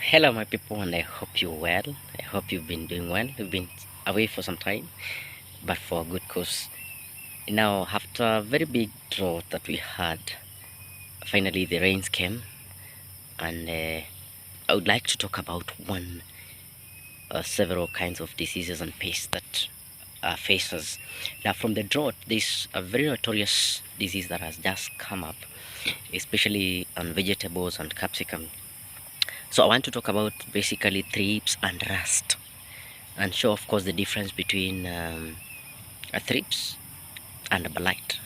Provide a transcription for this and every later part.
Hello, my people, and I hope you're well. I hope you've been doing well. You've been away for some time, but for a good cause. Now, after a very big drought that we had, finally the rains came, and I would like to talk about several kinds of diseases and pests that face us. Now, from the drought, this a very notorious disease that has just come up, especially on vegetables and capsicum. So, I want to talk about basically thrips and rust, and show of course the difference between a thrips and a blight.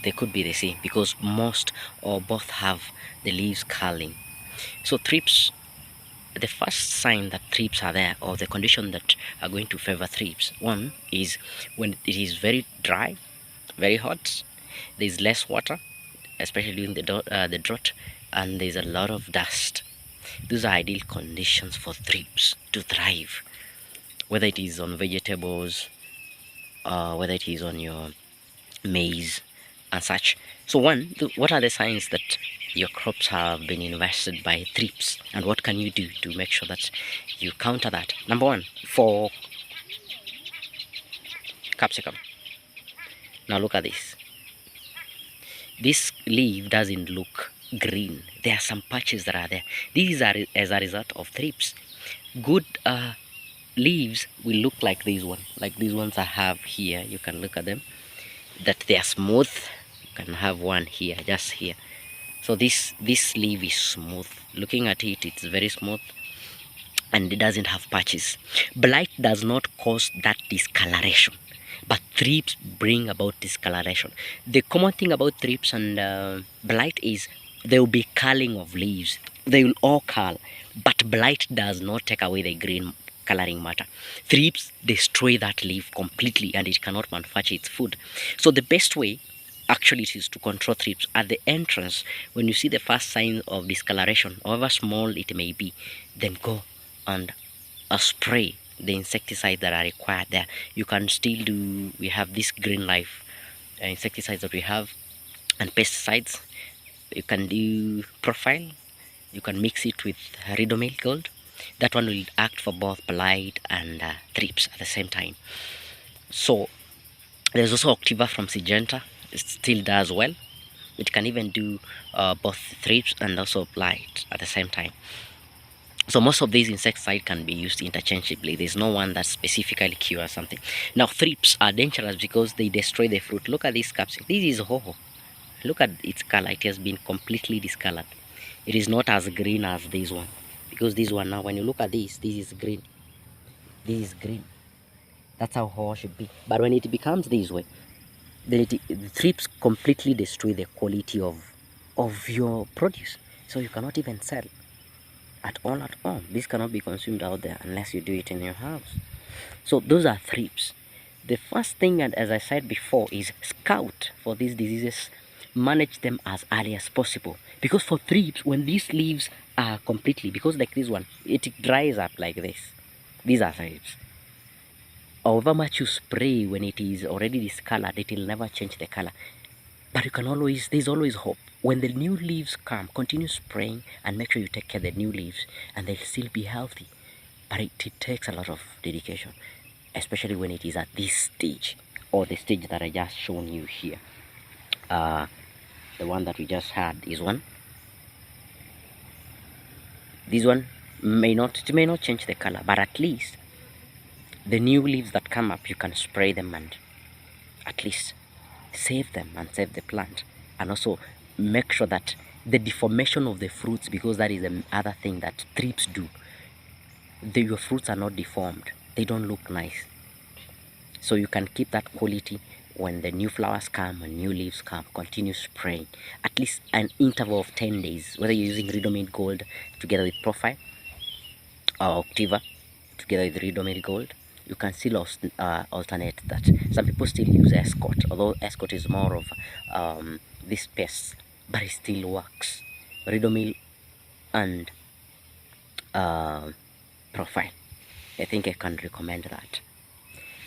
They could be the same because most or both have the leaves curling. So thrips, the first sign that thrips are there, or the condition that are going to favor thrips, one is when it is very dry, very hot, there's less water, especially during the drought, and there's a lot of dust. Those are ideal conditions for thrips to thrive, whether it is on vegetables, whether it is on your maize and such. So what are the signs that your crops have been invested by thrips, and what can you do to make sure that you counter that? Number one, for capsicum. Now look at this. This leaf doesn't look green. There are some patches that are there. These are as a result of thrips. Good leaves will look like these ones I have here. You can look at them, that they are smooth. You can have one here, just here. So this leaf is smooth. Looking at it, it's very smooth, and it doesn't have patches. Blight does not cause that discoloration, but thrips bring about discoloration. The common thing about thrips and blight is there will be curling of leaves. They will all curl, but blight does not take away the green coloring matter. Thrips destroy that leaf completely, and it cannot manufacture its food. So the best way actually it is to control thrips at the entrance. When you see the first sign of discoloration, however small it may be, then go and spray the insecticides that are required there. You can still do, we have this green life insecticides that we have, and pesticides. You can do profile, you can mix it with Ridomil Gold. That one will act for both blight and thrips at the same time. So there's also Octiva from Syngenta. It still does well. It can even do both thrips and also blight at the same time. So most of these insecticides can be used interchangeably. There's no one that specifically cures something. Now thrips are dangerous because they destroy the fruit. Look at this capsule. This is hoho. Look at its color. It has been completely discolored. It is not as green as this one, because this one, now when you look at this is green. This is green. That's how hoho should be. But when it becomes this way, then the thrips completely destroy the quality of your produce. So you cannot even sell at all. This cannot be consumed out there unless you do it in your house. So those are thrips. The first thing, and as I said before, is scout for these diseases. Manage them as early as possible, because for thrips, when these leaves are completely, because like this one, it dries up like this. These are thrips. However much you spray, when it is already discolored, it will never change the color. But you can always, there's always hope. When the new leaves come, continue spraying and make sure you take care of the new leaves, and they'll still be healthy. But it takes a lot of dedication, especially when it is at this stage, or the stage that I just shown you here. The one that we just had is one. This one may not change the color, but at least the new leaves that come up, you can spray them and at least save them and save the plant. And also make sure that the deformation of the fruits, because that is another thing that thrips do, your fruits are not deformed, they don't look nice. So you can keep that quality. When the new flowers come and new leaves come, continue spraying at least an interval of 10 days, whether you're using Ridomil Gold together with Profile or Octiva together with Ridomil Gold. You can still alternate that. Some people still use Escort, although Escort is more of this pest, but it still works. Ridomil and Profile, I think I can recommend that.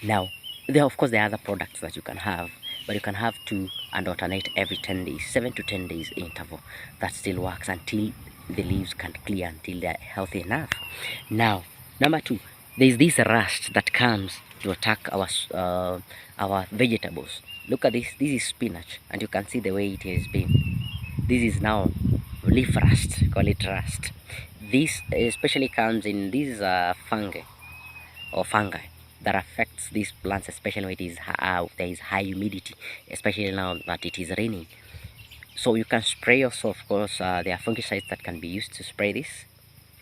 Now, of course, there are other products that you can have, but you can have two and alternate every 10 days, 7 to 10 days interval. That still works until the leaves can clear until they're healthy enough. Now, number two, there's this rust that comes to attack our vegetables. Look at this. This is spinach, and you can see the way it has been. This is now leaf rust. Call it rust. This especially comes in these fungi or fungi that affects these plants, especially when there is high humidity, especially now that it is raining. So you can spray also, of course. There are fungicides that can be used to spray this.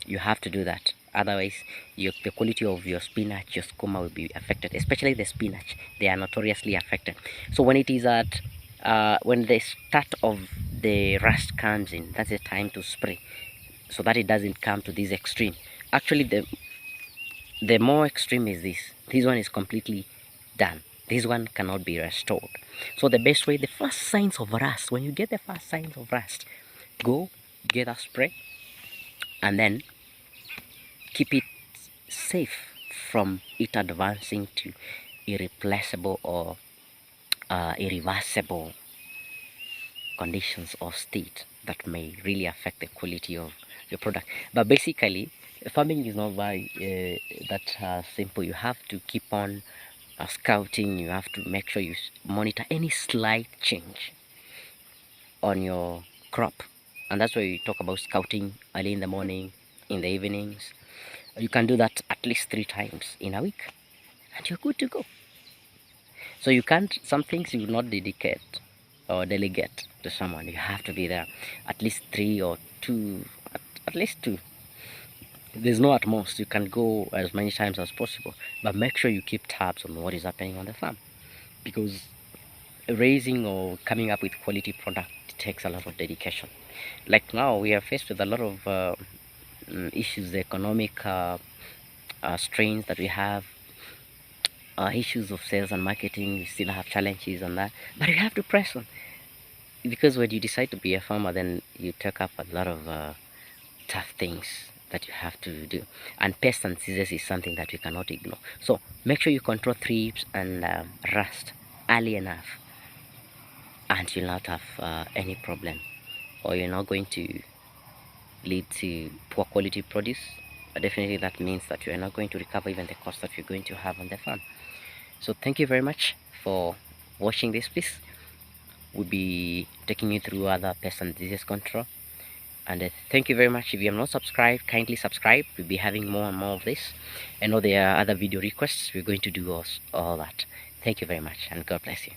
You have to do that. Otherwise, the quality of your spinach, your scoma will be affected, especially the spinach. They are notoriously affected. So when it is at, when the start of the rust comes in, that's the time to spray, so that it doesn't come to this extreme. Actually, the more extreme is this. This one is completely done. This one cannot be restored. So the best way, the first signs of rust, when you get the first signs of rust, go get a spray and then keep it safe from it advancing to irreplaceable or irreversible conditions or state that may really affect the quality of your product. But basically, farming is not very that simple. You have to keep on scouting. You have to make sure you monitor any slight change on your crop, and that's why we talk about scouting early in the morning, in the evenings. You can do that at least 3 times in a week, and you're good to go. So you can't, some things you will not dedicate or delegate to someone. You have to be there at least 3 or 2, at least 2. There's no at most. You can go as many times as possible, but make sure you keep tabs on what is happening on the farm, because raising or coming up with quality product takes a lot of dedication. Like now we are faced with a lot of issues, the economic strains that we have, issues of sales and marketing. We still have challenges on that, but you have to press on, because when you decide to be a farmer, then you take up a lot of tough things that you have to do, and pests and diseases is something that you cannot ignore. So make sure you control thrips and rust early enough, and you'll not have any problem, or you're not going to lead to poor quality produce. But definitely that means that you're not going to recover even the cost that you're going to have on the farm. So thank you very much for watching this. Please, we'll be taking you through other pest and disease control. And thank you very much. If you have not subscribed, kindly subscribe. We'll be having more and more of this. I know there are other video requests. We're going to do all that. Thank you very much, and God bless you.